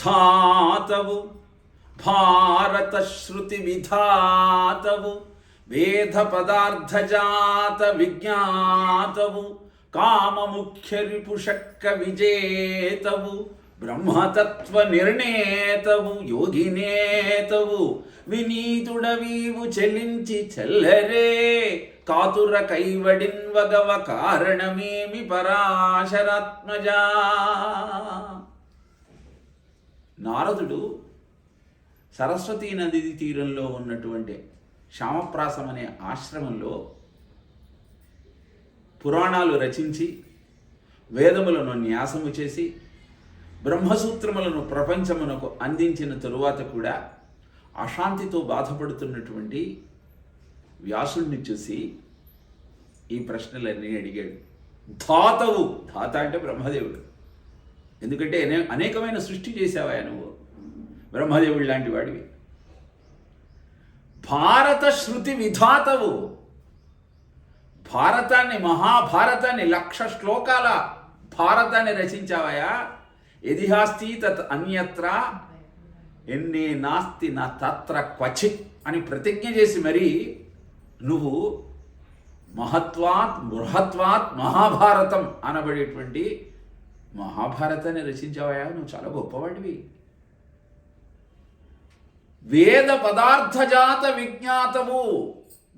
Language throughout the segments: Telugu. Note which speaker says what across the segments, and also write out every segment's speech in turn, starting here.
Speaker 1: ధాతవు భారత శృతి విధాతవు వేద పదార్థజాత విజ్ఞాతవు కామముఖ్య రిపుషక్క విజేతవు బ్రహ్మతత్వ నిర్ణేతవు యోగినేతవు వినీతుడవీవు చెల్లించి చెల్లరే కాతుర కైవడిన్వగవ కారణమేమి పరాశరాత్మజా. నారదుడు సరస్వతీ నది తీరంలో ఉన్నటువంటి శ్యామప్రాసం అనే ఆశ్రమంలో పురాణాలు రచించి వేదములను న్యాసము చేసి బ్రహ్మసూత్రములను ప్రపంచమునకు అందించిన తరువాత కూడా అశాంతితో బాధపడుతున్నటువంటి వ్యాసుడిని చూసి ఈ ప్రశ్నలన్నీ అడిగాడు. ధాతవు, ధాత అంటే బ్రహ్మదేవుడు. ఎందుకంటే అనేకమైన సృష్టి చేసావా నువ్వు, బ్రహ్మదేవుడు లాంటి వాడివి. భారత శృతి విధాతవు, భారతాన్ని మహాభారతాన్ని 1,00,000 శ్లోకాల భారతాన్ని రచించావయా. యదిహాస్తి తత్ అన్యత్ర ఎన్నే నాస్తి నా తత్ర క్వచిత్ అని ప్రతిజ్ఞ చేసి మరీ నువ్వు మహత్వాత్ బృహత్వాత్ మహాభారతం అనబడేటువంటి మహాభారతాన్ని రచించావయా. నువ్వు చాలా గొప్పవాడివి. వేద పదార్థజాత విజ్ఞాతవు,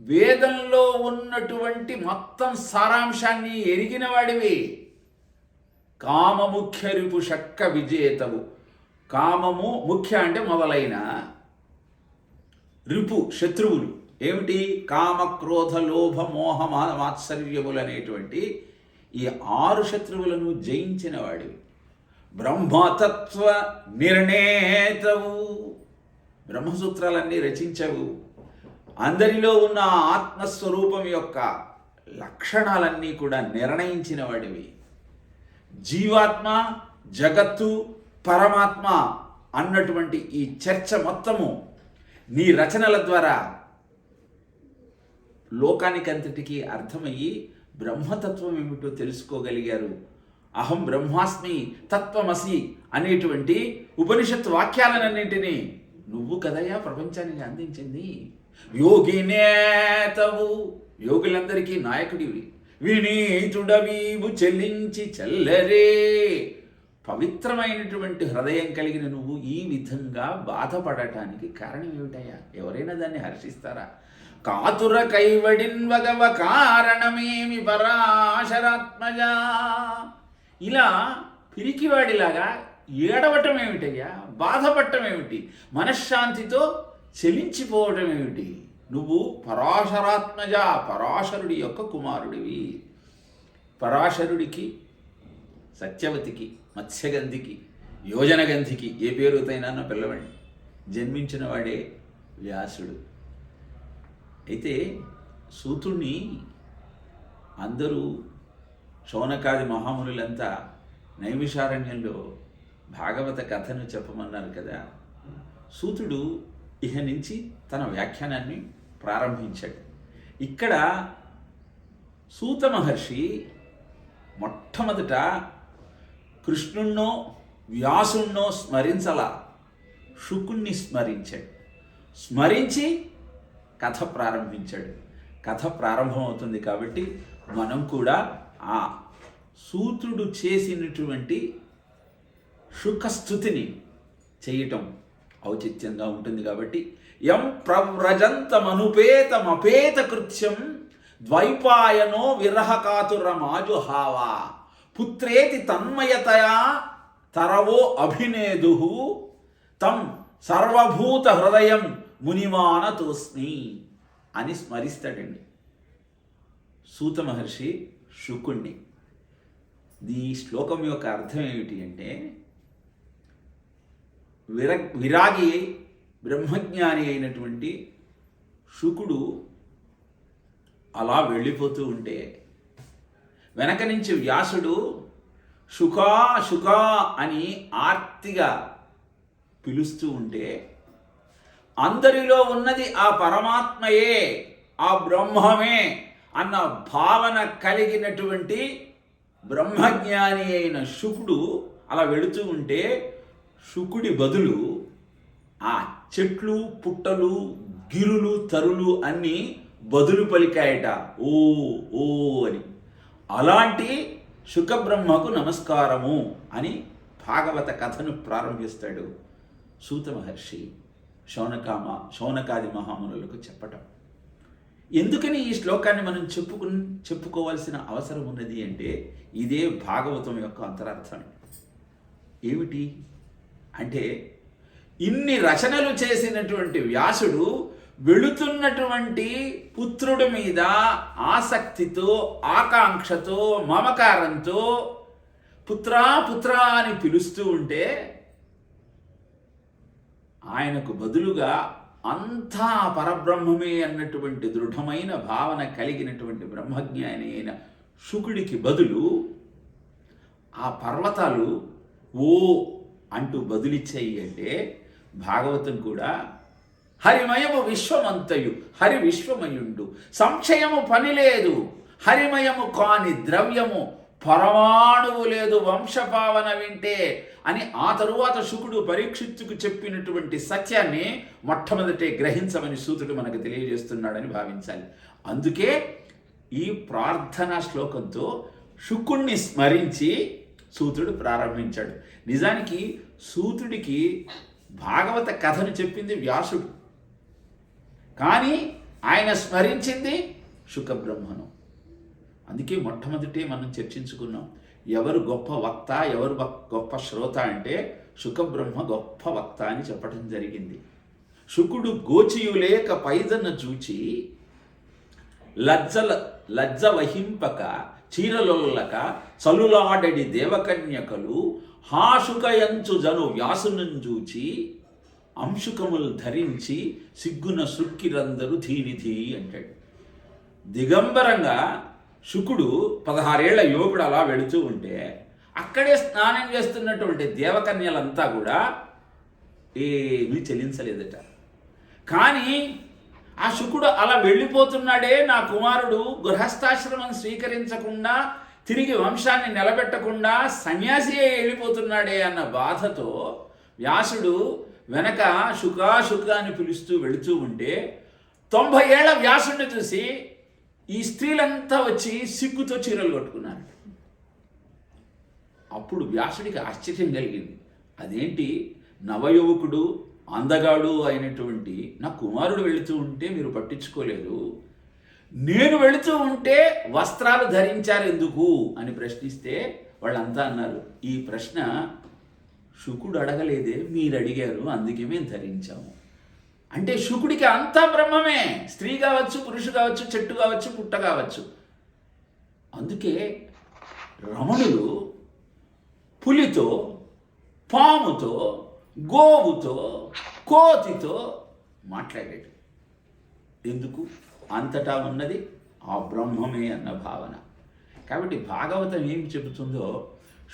Speaker 1: వేదంలో ఉన్నటువంటి మొత్తం సారాంశాన్ని ఎరిగిన వాడివి. కామముఖ్య రిపుషక్క విజేతవు, కామము ముఖ్య అంటే మొదలైన, రిపు శత్రువులు ఏమిటి, కామ క్రోధ లోభ మోహ మాత్సర్యములు అనేటువంటి ఈ 6 శత్రువులను జయించిన వాడివి. బ్రహ్మతత్వ నిర్ణేతవు, బ్రహ్మసూత్రాలన్నీ రచించవు. అందరిలో ఉన్న ఆత్మస్వరూపం యొక్క లక్షణాలన్నీ కూడా నిర్ణయించిన వాడివి. జీవాత్మ, జగత్తు, పరమాత్మ అన్నటువంటి ఈ చర్చ మొత్తము నీ రచనల ద్వారా లోకానికంతటికీ అర్థమయ్యి బ్రహ్మతత్వం ఏమిటో తెలుసుకోగలిగారు. అహం బ్రహ్మాస్మి తత్వమసి అనేటువంటి ఉపనిషత్ వాక్యాలన్నింటినీ నువ్వు కదయ్యా ప్రపంచానికి అందించింది. యోగినేతవు, యోగులందరికీ నాయకుడివి. వినీతుడవీవు చెల్లించి చెల్లరే, పవిత్రమైనటువంటి హృదయం కలిగిన నువ్వు ఈ విధంగా బాధపడటానికి కారణం ఏమిటయ్యా? ఎవరైనా దాన్ని హర్షిస్తారా? కాతుర కైవడిన్వగవ కారణమేమి పరాశరాత్మజా. ఇలా పిరికివాడిలాగా ఏడవటం ఏమిటయ్యా? బాధపడటం ఏమిటి? మనశ్శాంతితో చెలించిపోవటం ఏమిటి? నువ్వు పరాశరాత్మజ, పరాశరుడి యొక్క కుమారుడివి. పరాశరుడికి, సత్యవతికి, మత్స్యగంధికి, యోజనగంధికి ఏ పేరుతైనా పిల్లవాడిని జన్మించిన వాడే వ్యాసుడు. అయితే సూతుణ్ణి అందరూ శౌనకాది మహామునులంతా నైమిషారణ్యంలో భాగవత కథను చెప్పమన్నారు కదా. సూతుడు ఇహ నుంచి తన వ్యాఖ్యానాన్ని ప్రారంభించాడు. ఇక్కడ సూత మహర్షి మొట్టమొదట కృష్ణుణ్ణో వ్యాసుణ్ణో స్మరించలా, శుకుణ్ణి స్మరించాడు. స్మరించి కథ ప్రారంభించాడు. కథ ప్రారంభమవుతుంది కాబట్టి మనం కూడా ఆ సూతుడు చేసినటువంటి శుకస్థుతిని చేయటం ఔచిత్యంగా ఉంటుంది. కాబట్టి యం ప్రవ్రజంతమనుపేతమపేత కృత్యం ద్వైపాయనో విరహకాతురమాజుహావా పుత్రేతి తన్మయతయా తరవో అభినేదు తం సర్వభూత హృదయం మునిమానతోస్మి అని స్మరిస్తాడండి సూత మహర్షి శుకుణ్ణి. ఈ శ్లోకం యొక్క అర్థం ఏమిటి అంటే, విరాగి బ్రహ్మజ్ఞాని అయినటువంటి శుకుడు అలా వెళ్ళిపోతూ ఉంటే వెనక నుంచి వ్యాసుడు శుకా శుకా అని ఆర్తిగా పిలుస్తూ ఉంటే, అందరిలో ఉన్నది ఆ పరమాత్మయే, ఆ బ్రహ్మమే అన్న భావన కలిగినటువంటి బ్రహ్మజ్ఞాని అయిన శుకుడు అలా వెళుతూ ఉంటే శుకుడి బదులు ఆ చెట్లు పుట్టలు గిరులు తరులు అన్నీ బదులు పలికాయట, ఓ ఓ అని. అలాంటి శుకబ్రహ్మకు నమస్కారము అని భాగవత కథను ప్రారంభిస్తాడు సూత మహర్షి శౌనకాది మహామునులకు చెప్పటం. ఎందుకని ఈ శ్లోకాన్ని మనం చెప్పుకోవాల్సిన అవసరం ఉన్నది అంటే ఇదే భాగవతం యొక్క అంతరార్థం. ఏమిటి అంటే, ఇన్ని రచనలు చేసినటువంటి వ్యాసుడు వెళుతున్నటువంటి పుత్రుడి మీద ఆసక్తితో, ఆకాంక్షతో, మమకారంతో పుత్రా పుత్రా అని పిలుస్తూ ఉంటే, ఆయనకు బదులుగా అంతా పరబ్రహ్మమే అన్నటువంటి దృఢమైన భావన కలిగినటువంటి బ్రహ్మజ్ఞాని అయిన శుకుడికి బదులు ఆ పర్వతాలు ఓ అంటూ బదులిచ్చాయి. అంటే భాగవతం కూడా హరిమయము విశ్వమంతయు, హరి విశ్వమయుండు, సంశయము పని లేదు, హరిమయము కాని ద్రవ్యము పరమాణువు లేదు వంశపావన వింటే అని ఆ తరువాత శుకుడు పరీక్షిత్తుకు చెప్పినటువంటి సత్యాన్ని మొట్టమొదటే గ్రహించమని సూతుడు మనకు తెలియజేస్తున్నాడని భావించాలి. అందుకే ఈ ప్రార్థనా శ్లోకంతో శుకుణ్ణి స్మరించి సూతుడు ప్రారంభించాడు. నిజానికి సూతుడికి భాగవత కథను చెప్పింది వ్యాసుడు, కానీ ఆయన స్మరించింది శుకబ్రహ్మను. అందుకే మొట్టమొదటే మనం చర్చించుకున్నాం, ఎవరు గొప్ప వక్త, ఎవరు గొప్ప శ్రోత అంటే శుకబ్రహ్మ గొప్ప వక్త అని చెప్పడం జరిగింది. శుకుడు గోచియులేక పైదన్న చూచి లజ్జ వహింపక చీరలొల్లక చలులాడడి దేవకన్యకలు హాశుకయంచు జను వ్యాసునంజూచి అంశుకములు ధరించి సిగ్గున సుక్కిరందరు ధీనిధీ అంటాడు. దిగంబరంగా శుకుడు 16 ఏళ్ల యువకుడు అలా వెళుతూ ఉంటే అక్కడే స్నానం చేస్తున్నటువంటి దేవకన్యలంతా కూడా ఏమీ చెల్లించలేదట. కానీ ఆ శుకుడు అలా వెళ్ళిపోతున్నాడే, నా కుమారుడు గృహస్థాశ్రమం స్వీకరించకుండా తిరిగి వంశాన్ని నిలబెట్టకుండా సన్యాసి వెళ్ళిపోతున్నాడే అన్న బాధతో వ్యాసుడు వెనక శుక అని పిలుస్తూ వెళుతూ ఉంటే 90 ఏళ్ల వ్యాసుడిని చూసి ఈ స్త్రీలంతా వచ్చి సిగ్గుతో చీరలు కట్టుకున్నారు. అప్పుడు వ్యాసుడికి ఆశ్చర్యం కలిగింది. అదేంటి, నవయువకుడు అందగాడు అయినటువంటి నా కుమారుడు వెళుతూ ఉంటే మీరు పట్టించుకోలేదు, నేను వెళుతూ ఉంటే వస్త్రాలు ధరించారు ఎందుకు అని ప్రశ్నిస్తే వాళ్ళంతా అన్నారు, ఈ ప్రశ్న శుకుడు అడగలేదే, మీరు అడిగారు, అందుకే మేము ధరించాము. అంటే శుకుడికి అంతా బ్రహ్మమే, స్త్రీ కావచ్చు, పురుషు కావచ్చు, చెట్టు కావచ్చు, పుట్ట కావచ్చు. అందుకే రమణులు పులితో, పాముతో, గోవుతో, కోతితో మాట్లాడాడు. ఎందుకు? అంతటా ఉన్నది ఆ బ్రహ్మమే అన్న భావన. కాబట్టి భాగవతం ఏం చెబుతుందో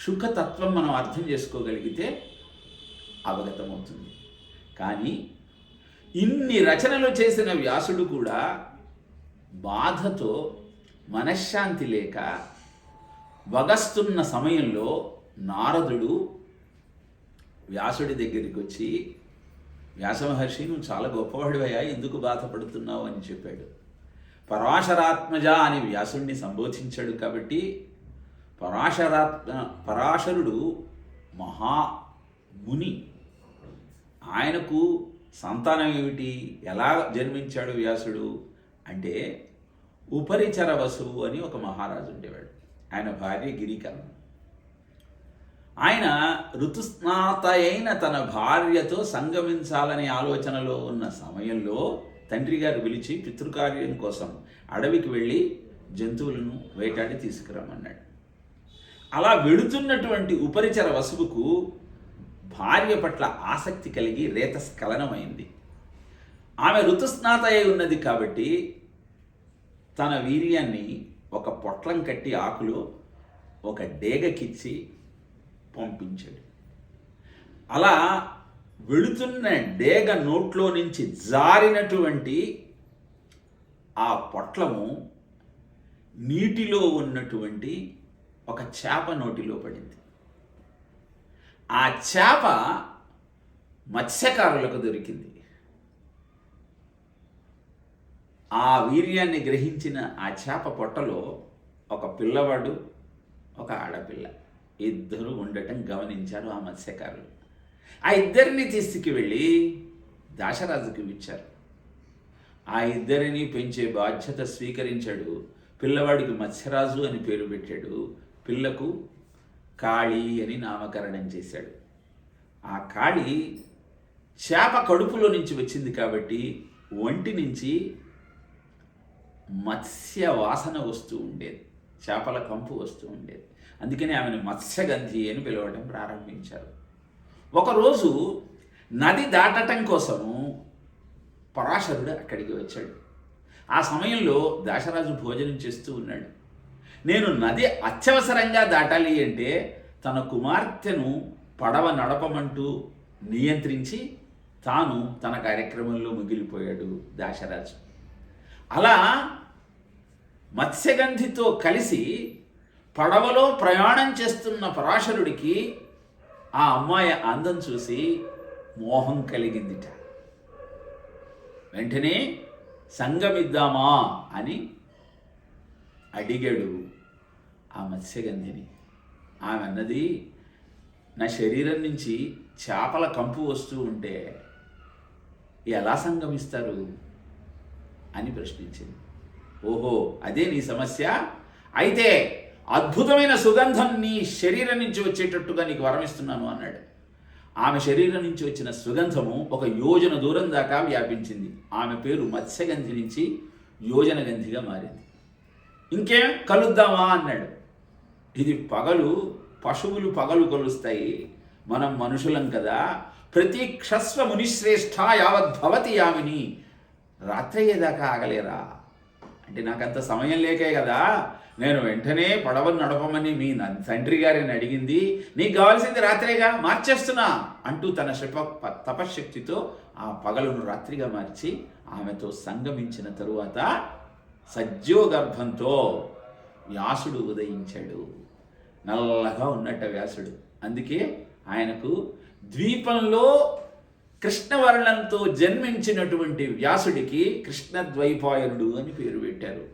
Speaker 1: శుకతత్వం మనం అర్థం చేసుకోగలిగితే అవగతమవుతుంది. కానీ ఇన్ని రచనలు చేసిన వ్యాసుడు కూడా బాధతో మనశ్శాంతి లేక వగస్తున్న సమయంలో నారదుడు వ్యాసుడి దగ్గరికి వచ్చి, వ్యాసమహర్షి నువ్వు చాలా గొప్పవాడివయ్యా, ఎందుకు బాధపడుతున్నావు అని చెప్పాడు. పరాశరాత్మజ అని వ్యాసుడిని సంబోధించాడు. కాబట్టి పరాశరుడు మహాముని, ఆయనకు సంతానం ఏమిటి, ఎలా జన్మించాడు వ్యాసుడు అంటే, ఉపరిచర వసువు అని ఒక మహారాజు ఉండేవాడు. ఆయన భార్య గిరికర్ణ. ఆయన ఋతుస్నాత అయిన తన భార్యతో సంగమించాలనే ఆలోచనలో ఉన్న సమయంలో తండ్రి గారు పిలిచి పితృకార్యం కోసం అడవికి వెళ్ళి జంతువులను వేటాడి తీసుకురమ్మన్నాడు. అలా వెళుతున్నటువంటి ఉపరిచర వసువుకు భార్య పట్ల ఆసక్తి కలిగి రేతస్ఖలనమైంది. ఆమె ఋతుస్నాత అయి ఉన్నది కాబట్టి తన వీర్యాన్ని ఒక పొట్లం కట్టి ఆకులో ఒక డేగకిచ్చి పంపించాడు. అలా వెళుతున్న డేగ నోట్లో నుంచి జారినటువంటి ఆ పొట్లము నీటిలో ఉన్నటువంటి ఒక చేప నోటిలో పడింది. ఆ చేప మత్స్యకారులకు దొరికింది. ఆ వీర్యాన్ని గ్రహించిన ఆ చేప పొట్టలో ఒక పిల్లవాడు, ఒక ఆడపిల్ల ఇద్దరు ఉండటం గమనించారు ఆ మత్స్యకారులు. ఆ ఇద్దరిని తీసుకువెళ్ళి దాశరాజుకి ఇచ్చారు. ఆ ఇద్దరిని పెంచే బాధ్యత స్వీకరించాడు. పిల్లవాడికి మత్స్యరాజు అని పేరు పెట్టాడు, పిల్లకు కాళీ అని నామకరణం చేశాడు. ఆ కాళీ చేప కడుపులో నుంచి వచ్చింది కాబట్టి ఒంటి నుంచి మత్స్య వాసన వస్తూ ఉండేది, చేపల కంపు వస్తూ ఉండేది. అందుకని ఆమెను మత్స్యగంధి అని పిలవడం ప్రారంభించారు. ఒకరోజు నది దాటటం కోసము పరాశరుడు అక్కడికి వచ్చాడు. ఆ సమయంలో దాశరాజు భోజనం చేస్తూ ఉన్నాడు. నేను నది అత్యవసరంగా దాటాలి అంటే తన కుమార్తెను పడవ నడపమంటూ నియంత్రించి తాను తన కార్యక్రమంలో మిగిలిపోయాడు దాశరాజు. అలా మత్స్యగంధితో కలిసి పడవలో ప్రయాణం చేస్తున్న పరాశరుడికి ఆ అమ్మాయి అందం చూసి మోహం కలిగిందిట. వెంటనే సంగమిద్దామా అని అడిగాడు ఆ మత్స్యగంధిని. ఆమె అన్నది, నా శరీరం నుంచి చేపల కంపు వస్తూ ఉంటే ఎలా సంగమిస్తారు అని ప్రశ్నించింది. ఓహో, అదే నీ సమస్య? అయితే అద్భుతమైన సుగంధం నీ శరీరం నుంచి వచ్చేటట్టుగా నీకు వరమిస్తున్నాను అన్నాడు. ఆమె శరీరం నుంచి వచ్చిన సుగంధము 1 యోజన దూరం దాకా వ్యాపించింది. ఆమె పేరు మత్స్యగంధి నుంచి యోజనగంధిగా మారింది. ఇంకేం కలుద్దామా అన్నాడు. ఇది పగలు, పశువులు పగలు కొలుస్తాయి, మనం మనుషులం కదా. ప్రతీక్షస్వ మునిశ్రేష్ఠ యావద్భవతి యామిని. రాత్రి అయ్యేదాకా ఆగలేరా అంటే నాకంత సమయం లేకే కదా నేను వెంటనే పడవను నడపమని మీ తండ్రి గారిని అడిగింది. నీకు కావాల్సింది రాత్రిగా, మార్చేస్తున్నా అంటూ తన తపశ్శక్తితో ఆ పగలును రాత్రిగా మార్చి ఆమెతో సంగమించిన తరువాత సజ్జోగర్భంతో వ్యాసుడు ఉదయించాడు. నల్లగా ఉన్నట్ట వ్యాసుడు. అందుకే ఆయనకు ద్వీపంలో కృష్ణవర్ణంతో జన్మించినటువంటి వ్యాసుడికి కృష్ణద్వైపాయనుడు అని పేరు పెట్టారు.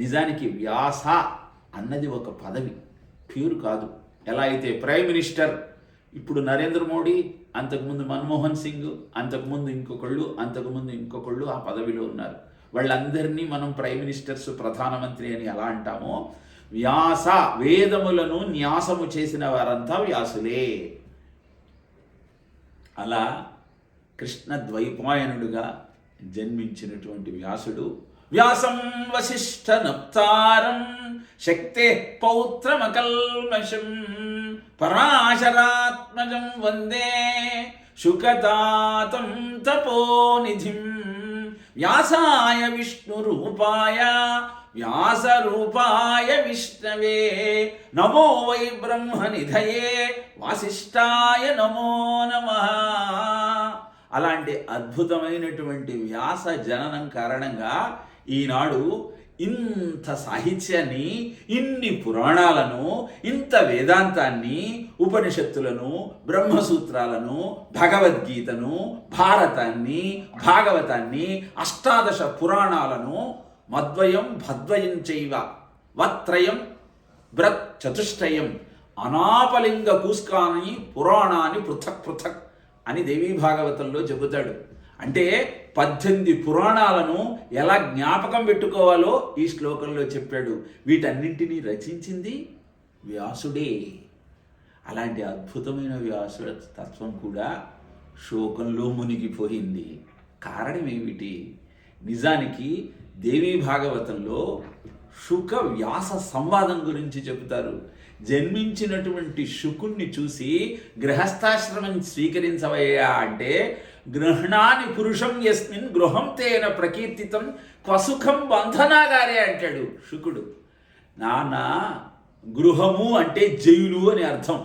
Speaker 1: నిజానికి వ్యాస అన్నది ఒక పదవి, పేరు కాదు. ఎలా అయితే ప్రైమ్ మినిస్టర్ ఇప్పుడు నరేంద్ర మోడీ, అంతకుముందు మన్మోహన్ సింగ్, అంతకుముందు ఇంకొకళ్ళు ఆ పదవిలో ఉన్నారు. వాళ్ళందరినీ మనం ప్రైమ్ మినిస్టర్స్, ప్రధానమంత్రి అని ఎలా అంటామో, వ్యాస వేదములను న్యాసము చేసిన వారంతా వ్యాసులే. అలా కృష్ణ ద్వైపాయనుడుగా జన్మించినటువంటి వ్యాసుడు వ్యాసం వశిష్ఠ నప్తారం శక్తే పౌత్రమకల్మషం పరాశరాత్మజం వందే శుకతాతం తపోనిధిం వ్యాసాయ విష్ణురూపాయ వ్యాసరూపాయ విష్ణవే నమో వై బ్రహ్మనిధయే వాసిష్ఠాయ నమో నమః. అలాంటి అద్భుతమైనటువంటి వ్యాస జననం కారణంగా ఈనాడు ఇంత సాహిత్యాన్ని, ఇన్ని పురాణాలను, ఇంత వేదాంతాన్ని, ఉపనిషత్తులను, బ్రహ్మసూత్రాలను, భగవద్గీతను, భారతాన్ని, భాగవతాన్ని, 18 పురాణాలను మద్వయం భద్వయం చైవ వత్రయం బ్రత్ చతుష్టయం అనాపలింగ కూస్కాని పురాణాన్ని పృథక్ పృథక్ అని దేవీ భాగవతంలో చెబుతాడు. అంటే 18 పురాణాలను ఎలా జ్ఞాపకం పెట్టుకోవాలో ఈ శ్లోకంలో చెప్పాడు. వీటన్నింటినీ రచించింది వ్యాసుడే. అలాంటి అద్భుతమైన వ్యాసుల తత్వం కూడా శోకంలో మునిగిపోయింది. కారణం ఏమిటి? నిజానికి దేవీ భాగవతంలో శుక వ్యాస సంవాదం గురించి చెబుతారు. జన్మించినటువంటి శుకుణ్ణి చూసి గృహస్థాశ్రమం స్వీకరించవయ్యా అంటే, గృహణాని పురుషం యస్మిన్ గృహం తేన ప్రకీర్తితం క్వసుఖం బంధనాగారే అంటాడు శుకుడు. నాన్న, గృహము అంటే జైలు అని అర్థం,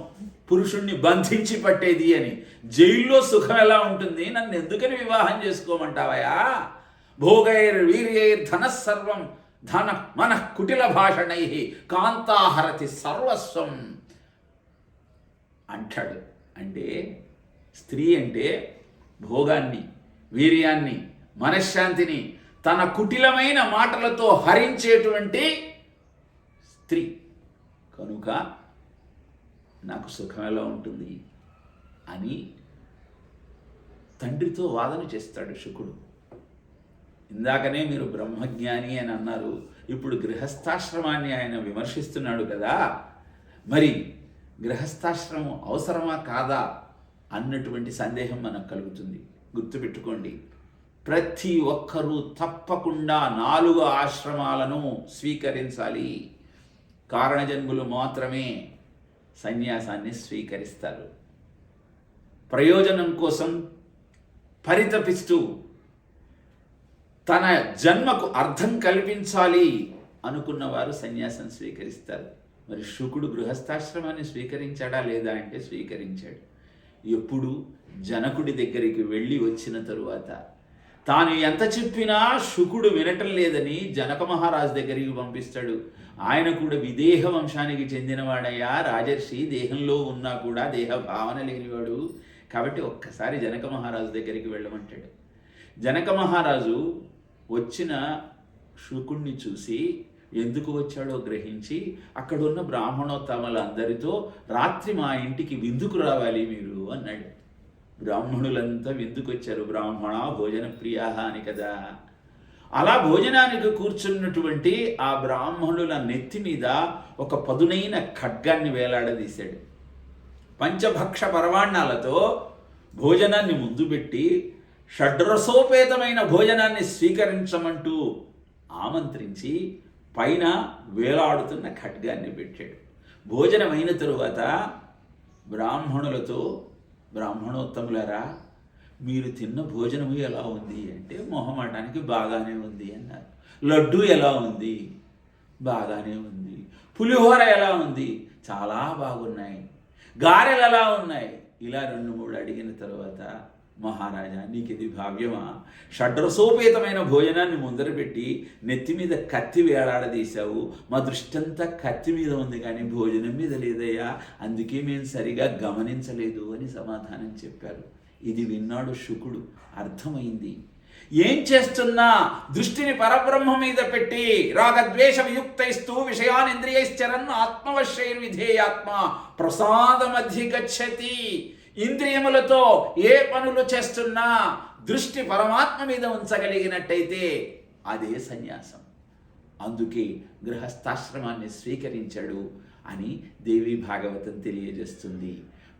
Speaker 1: పురుషుణ్ణి బంధించి పట్టేది అని. జైల్లో సుఖం ఎలా ఉంటుంది? నన్ను ఎందుకని వివాహం చేసుకోమంటావయా? భోగైర్ వీర్యైర్ ధనస్సర్వం ధన మన కుటిల భాషణై కాంతాహరతి సర్వస్వం అంటాడు. అంటే స్త్రీ అంటే భోగాన్ని, వీర్యాన్ని, మనశ్శాంతిని తన కుటిలమైన మాటలతో హరించేటువంటి స్త్రీ కనుక నాకు సుఖం ఎలా ఉంటుంది అని తండ్రితో వాదన చేస్తాడు శుకుడు. ఇందాకనే మీరు బ్రహ్మజ్ఞాని అని అన్నారు, ఇప్పుడు గృహస్థాశ్రమాన్ని ఆయన విమర్శిస్తున్నాడు కదా, మరి గృహస్థాశ్రమం అవసరమా కాదా అన్నటువంటి సందేహం మనకు కలుగుతుంది. గుర్తుపెట్టుకోండి, ప్రతి ఒక్కరూ తప్పకుండా 4 ఆశ్రమాలను స్వీకరించాలి. కారణజన్ములు మాత్రమే సన్యాసాన్ని స్వీకరిస్తారు. ప్రయోజనం కోసం పరితపిస్తూ తన జన్మకు అర్థం కల్పించాలి అనుకున్నవారు సన్యాసం స్వీకరిస్తారు. మరి శుకుడు గృహస్థాశ్రమాన్ని స్వీకరించాడా లేదా అంటే స్వీకరించాడు. ఎప్పుడు జనకుడి దగ్గరికి వెళ్ళి వచ్చిన తరువాత తాను ఎంత చెప్పినా శుకుడు వినటం లేదని జనక మహారాజు దగ్గరికి పంపిస్తాడు. ఆయన కూడా విదేహ వంశానికి చెందినవాడయ్యా, రాజర్షి, దేహంలో ఉన్నా కూడా దేహ భావన లేనివాడు, కాబట్టి ఒక్కసారి జనక మహారాజు దగ్గరికి వెళ్ళమంటాడు. జనక మహారాజు వచ్చిన శుకుణ్ణి చూసి ఎందుకు వచ్చాడో గ్రహించి అక్కడున్న బ్రాహ్మణోత్తములందరితో రాత్రి మా ఇంటికి విందుకు రావాలి మీరు అన్నాడు. బ్రాహ్మణులంతా విందుకు వచ్చారు. బ్రాహ్మణ భోజన ప్రియా అని కదా. అలా భోజనానికి కూర్చున్నటువంటి ఆ బ్రాహ్మణుల నెత్తి మీద ఒక పదునైన ఖడ్గాన్ని వేలాడదీశాడు. పంచభక్ష పరవాణాలతో భోజనాన్ని ముందు పెట్టి షడ్రసోపేతమైన భోజనాన్ని స్వీకరించమంటూ ఆమంత్రించి పైన వేలాడుతున్న ఖడ్గాన్ని పెట్టాడు. భోజనమైన తరువాత బ్రాహ్మణులతో, బ్రాహ్మణోత్తములారా, మీరు తిన్న భోజనము ఎలా ఉంది అంటే మొహమాటానికి బాగానే ఉంది అన్నారు. లడ్డు ఎలా ఉంది? బాగానే ఉంది. పులిహోర ఎలా ఉంది? చాలా బాగున్నాయి. గారెలు ఎలా ఉన్నాయి? ఇలా 2-3 అడిగిన తర్వాత, మహారాజా, నీకు ఇది భావ్యమా? షడ్రసోపేతమైన భోజనాన్ని ముందర పెట్టి నెత్తి మీద కత్తి వేలాడదీశావు. మా దృష్టంతా కత్తి మీద ఉంది కానీ భోజనం మీద లేదయ్యా, అందుకే మేము సరిగా గమనించలేదు అని సమాధానం చెప్పారు. ఇది విన్నాడు శుకుడు. అర్థమైంది. ఏం చేస్తున్నా దృష్టిని పరబ్రహ్మ మీద పెట్టి రాగద్వేష వియుక్తైస్తూ విషయానింద్రియైశ్చరన్ ఆత్మవశైర్విధేయాత్మ ప్రసాదమధిగచ్చతి. ఇంద్రియములతో ఏ పనులు చేస్తున్నా దృష్టి పరమాత్మ మీద ఉంచగలిగినట్టయితే అదే సన్యాసం. అందుకే గృహస్థాశ్రమాన్ని స్వీకరించాడు అని దేవి భాగవతం తెలియజేస్తుంది.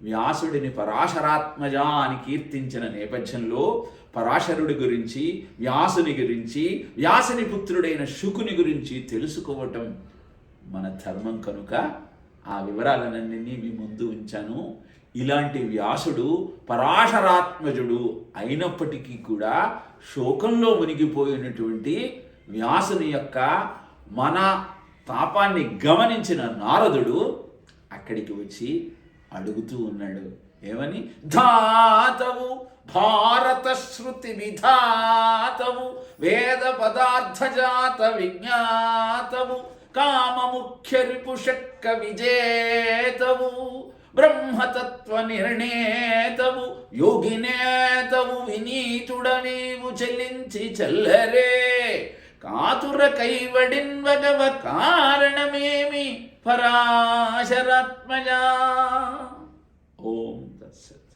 Speaker 1: వ్యాసుడిని పరాశరాత్మజ అని కీర్తించిన నేపథ్యంలో పరాశరుడి గురించి, వ్యాసుని గురించి, వ్యాసుని పుత్రుడైన శుకుని గురించి తెలుసుకోవటం మన ధర్మం కనుక ఆ వివరాలనన్నీ మీ ముందు ఉంచాను. ఇలాంటి వ్యాసుడు పరాశరాత్మజుడు అయినప్పటికీ కూడా శోకంలో మునిగిపోయినటువంటి వ్యాసుని యొక్క మన తాపాన్ని గమనించిన నారదుడు అక్కడికి వచ్చి అడుగుతూ ఉన్నాడు. ఏమని? ధాతవు భారత శృతి విధాతవు వేద పదార్థ జాత విజ్ఞాతవు కామ ముఖ్య రిపుషక్క విజేతవు బ్రహ్మతత్వ నిర్ణేతవు యోగినేతవు వినీతుడనీవు చెల్లించి చెల్లరే కాతుర కైవడిన్వగవ కారణమేమి పరాశరాత్మజా. ఓం తత్సత్.